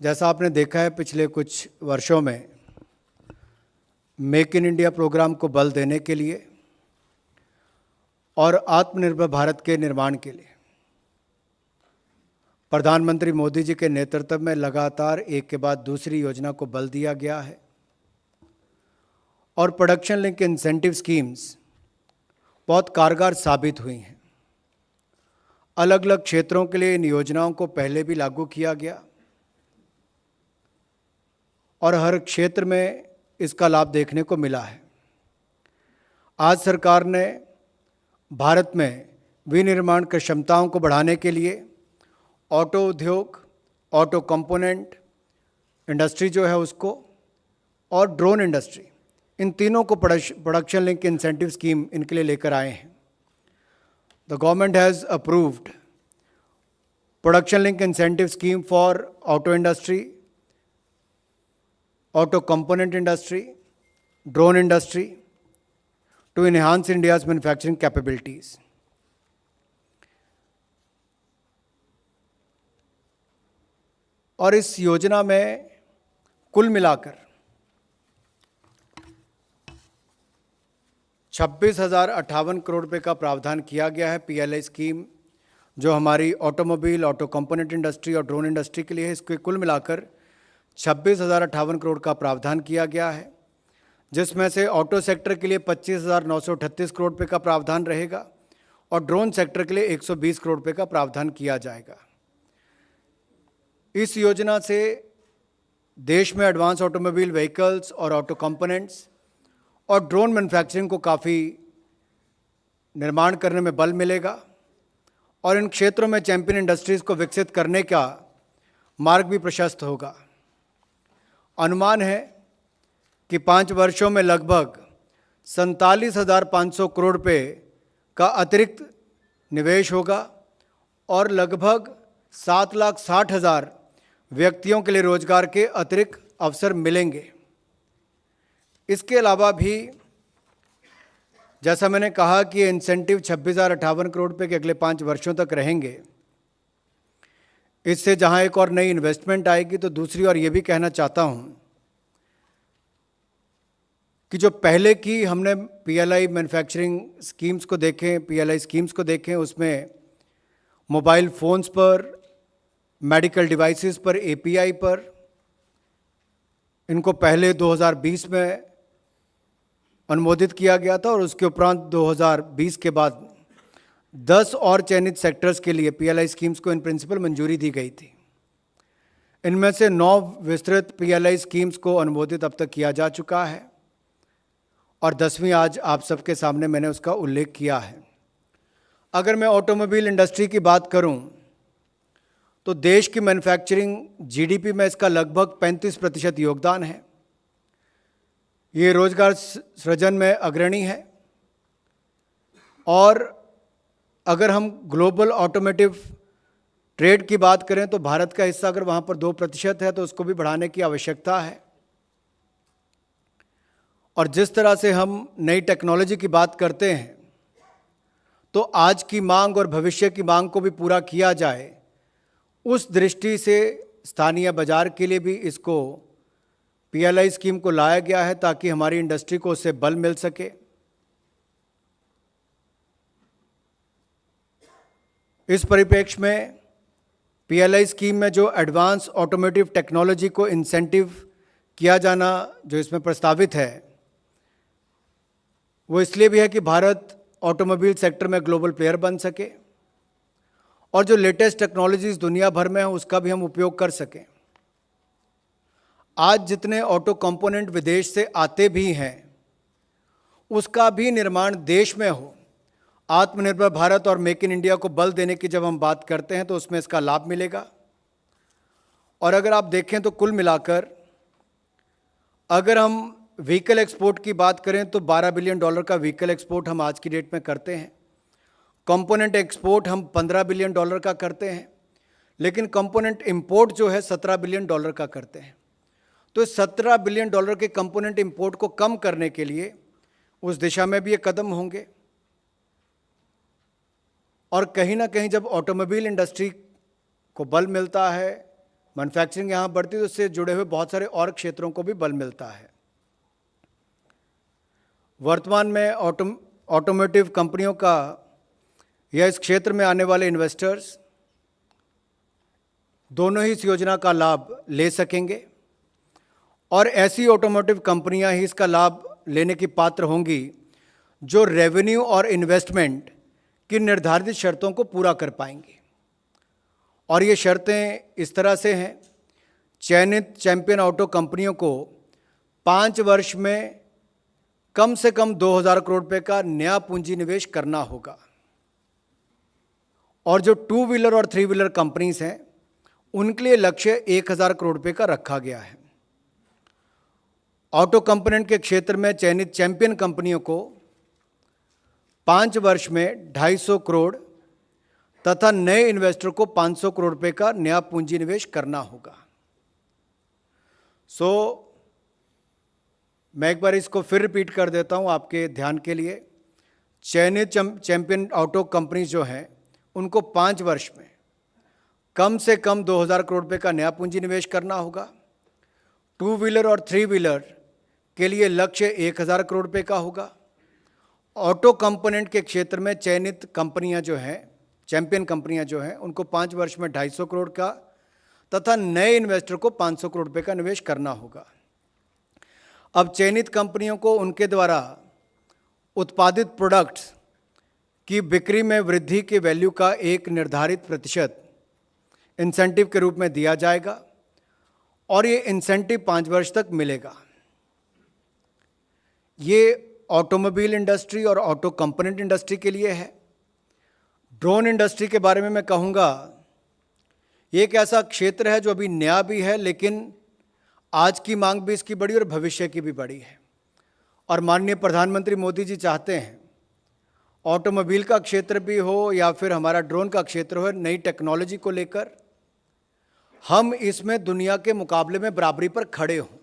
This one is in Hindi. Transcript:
जैसा आपने देखा है पिछले कुछ वर्षों में मेक इन इंडिया प्रोग्राम को बल देने के लिए और आत्मनिर्भर भारत के निर्माण के लिए प्रधानमंत्री मोदी जी के नेतृत्व में लगातार एक के बाद दूसरी योजना को बल दिया गया है और प्रोडक्शन लिंक इंसेंटिव स्कीम्स बहुत कारगर साबित हुई हैं। अलग अलग क्षेत्रों के लिए इन योजनाओं को पहले भी लागू किया गया और हर क्षेत्र में इसका लाभ देखने को मिला है। आज सरकार ने भारत में विनिर्माण की क्षमताओं को बढ़ाने के लिए ऑटो उद्योग, ऑटो कंपोनेंट इंडस्ट्री जो है उसको और ड्रोन इंडस्ट्री, इन तीनों को प्रोडक्शन लिंक इंसेंटिव स्कीम इनके लिए लेकर आए हैं। The government has approved production link incentive scheme for auto industry, auto component industry, drone industry to enhance India's manufacturing capabilities. और इस योजना में कुल मिलाकर 26,058 करोड़ रुपए का प्रावधान किया गया है। पीएलआई स्कीम जो हमारी ऑटोमोबाइल, ऑटो कंपोनेंट इंडस्ट्री और ड्रोन इंडस्ट्री के लिए है, इसके कुल मिलाकर 26,058 करोड़ का प्रावधान किया गया है, जिसमें से ऑटो सेक्टर के लिए 25,938 करोड़ रुपये का प्रावधान रहेगा और ड्रोन सेक्टर के लिए 120 करोड़ रुपये का प्रावधान किया जाएगा। इस योजना से देश में एडवांस ऑटोमोबाइल व्हीकल्स और ऑटो कंपोनेंट्स और ड्रोन मैन्युफैक्चरिंग को काफ़ी निर्माण करने में बल मिलेगा और इन क्षेत्रों में चैंपियन इंडस्ट्रीज़ को विकसित करने का मार्ग भी प्रशस्त होगा। अनुमान है कि 5 वर्षों में लगभग 47,500 करोड़ रुपये का अतिरिक्त निवेश होगा और लगभग 7,60,000 व्यक्तियों के लिए रोजगार के अतिरिक्त अवसर मिलेंगे। इसके अलावा भी जैसा मैंने कहा कि इंसेंटिव 26,058 करोड़ रुपये के अगले 5 वर्षों तक रहेंगे। इससे जहां एक और नई इन्वेस्टमेंट आएगी, तो दूसरी और ये भी कहना चाहता हूं कि जो पहले की हमने पीएलआई मैन्युफैक्चरिंग स्कीम्स को देखें, पीएलआई स्कीम्स को देखें, उसमें मोबाइल फ़ोन्स पर, मेडिकल डिवाइसेस पर, एपीआई पर, इनको पहले 2020 में अनुमोदित किया गया था और उसके उपरांत 2020 के बाद 10 और चयनित सेक्टर्स के लिए पीएलआई स्कीम्स को इन प्रिंसिपल मंजूरी दी गई थी। इनमें से 9 विस्तृत पीएलआई स्कीम्स को अनुमोदित अब तक किया जा चुका है और 10वीं आज आप सबके सामने मैंने उसका उल्लेख किया है। अगर मैं ऑटोमोबाइल इंडस्ट्री की बात करूं तो देश की मैन्युफैक्चरिंग जीडीपी में इसका लगभग 35% योगदान है। ये रोजगार सृजन में अग्रणी है और अगर हम ग्लोबल ऑटोमेटिव ट्रेड की बात करें तो भारत का हिस्सा अगर वहाँ पर 2% है तो उसको भी बढ़ाने की आवश्यकता है। और जिस तरह से हम नई टेक्नोलॉजी की बात करते हैं तो आज की मांग और भविष्य की मांग को भी पूरा किया जाए, उस दृष्टि से स्थानीय बाजार के लिए भी इसको पीएलआई स्कीम को लाया गया है ताकि हमारी इंडस्ट्री को उससे बल मिल सके। इस परिप्रेक्ष्य में पीएलआई स्कीम में जो एडवांस ऑटोमोटिव टेक्नोलॉजी को इंसेंटिव किया जाना जो इसमें प्रस्तावित है, वो इसलिए भी है कि भारत ऑटोमोबाइल सेक्टर में ग्लोबल प्लेयर बन सके और जो लेटेस्ट टेक्नोलॉजीज दुनिया भर में है उसका भी हम उपयोग कर सकें। आज जितने ऑटो कंपोनेंट विदेश से आते भी हैं उसका भी निर्माण देश में हो। आत्मनिर्भर भारत और मेक इन इंडिया को बल देने की जब हम बात करते हैं तो उसमें इसका लाभ मिलेगा। और अगर आप देखें तो कुल मिलाकर अगर हम व्हीकल एक्सपोर्ट की बात करें तो $12 बिलियन का व्हीकल एक्सपोर्ट हम आज की डेट में करते हैं। कंपोनेंट एक्सपोर्ट हम $15 बिलियन का करते हैं, लेकिन कंपोनेंट इंपोर्ट जो है $17 बिलियन का करते हैं। तो $17 बिलियन के कंपोनेंट इंपोर्ट को कम करने के लिए उस दिशा में भी ये कदम होंगे। और कहीं ना कहीं जब ऑटोमोबाइल इंडस्ट्री को बल मिलता है, मैन्युफैक्चरिंग यहाँ बढ़ती है तो उससे जुड़े हुए बहुत सारे और क्षेत्रों को भी बल मिलता है। वर्तमान में ऑटोमोटिव कंपनियों का या इस क्षेत्र में आने वाले इन्वेस्टर्स दोनों ही इस योजना का लाभ ले सकेंगे और ऐसी ऑटोमोटिव कंपनियां ही इसका लाभ लेने की पात्र होंगी जो रेवेन्यू और इन्वेस्टमेंट की निर्धारित शर्तों को पूरा कर पाएंगी। और ये शर्तें इस तरह से हैं, चयनित चैंपियन ऑटो कंपनियों को 5 वर्ष में कम से कम 2000 करोड़ रुपए का नया पूंजी निवेश करना होगा और जो 2 व्हीलर और 3 व्हीलर कंपनीज हैं उनके लिए लक्ष्य 1000 करोड़ रुपए का रखा गया है। ऑटो कंपोनेंट के क्षेत्र में चयनित चैंपियन कंपनियों को 5 वर्ष में 250 करोड़ तथा नए इन्वेस्टर को 500 करोड़ रुपए का नया पूंजी निवेश करना होगा। मैं एक बार इसको फिर रिपीट कर देता हूं आपके ध्यान के लिए। चयनित चैंपियन ऑटो कंपनी जो हैं उनको 5 वर्ष में कम से कम 2000 करोड़ रुपए का नया पूंजी निवेश करना होगा। 2 व्हीलर और 3 व्हीलर के लिए लक्ष्य 1000 करोड़ रुपए का होगा। ऑटो कंपोनेंट के क्षेत्र में चयनित कंपनियां जो हैं, चैंपियन कंपनियां जो हैं, उनको 5 वर्ष में 250 करोड़ का तथा नए इन्वेस्टर को 500 करोड़ रुपए का निवेश करना होगा। अब चयनित कंपनियों को उनके द्वारा उत्पादित प्रोडक्ट्स की बिक्री में वृद्धि के वैल्यू का एक निर्धारित प्रतिशत इंसेंटिव के रूप में दिया जाएगा और ये इंसेंटिव 5 वर्ष तक मिलेगा। ये ऑटोमोबाइल इंडस्ट्री और ऑटो कंपोनेंट इंडस्ट्री के लिए है। ड्रोन इंडस्ट्री के बारे में मैं कहूँगा, ये एक ऐसा क्षेत्र है जो अभी नया भी है लेकिन आज की मांग भी इसकी बड़ी और भविष्य की भी बड़ी है। और माननीय प्रधानमंत्री मोदी जी चाहते हैं ऑटोमोबाइल का क्षेत्र भी हो या फिर हमारा ड्रोन का क्षेत्र हो, नई टेक्नोलॉजी को लेकर हम इसमें दुनिया के मुकाबले में बराबरी पर खड़े हों।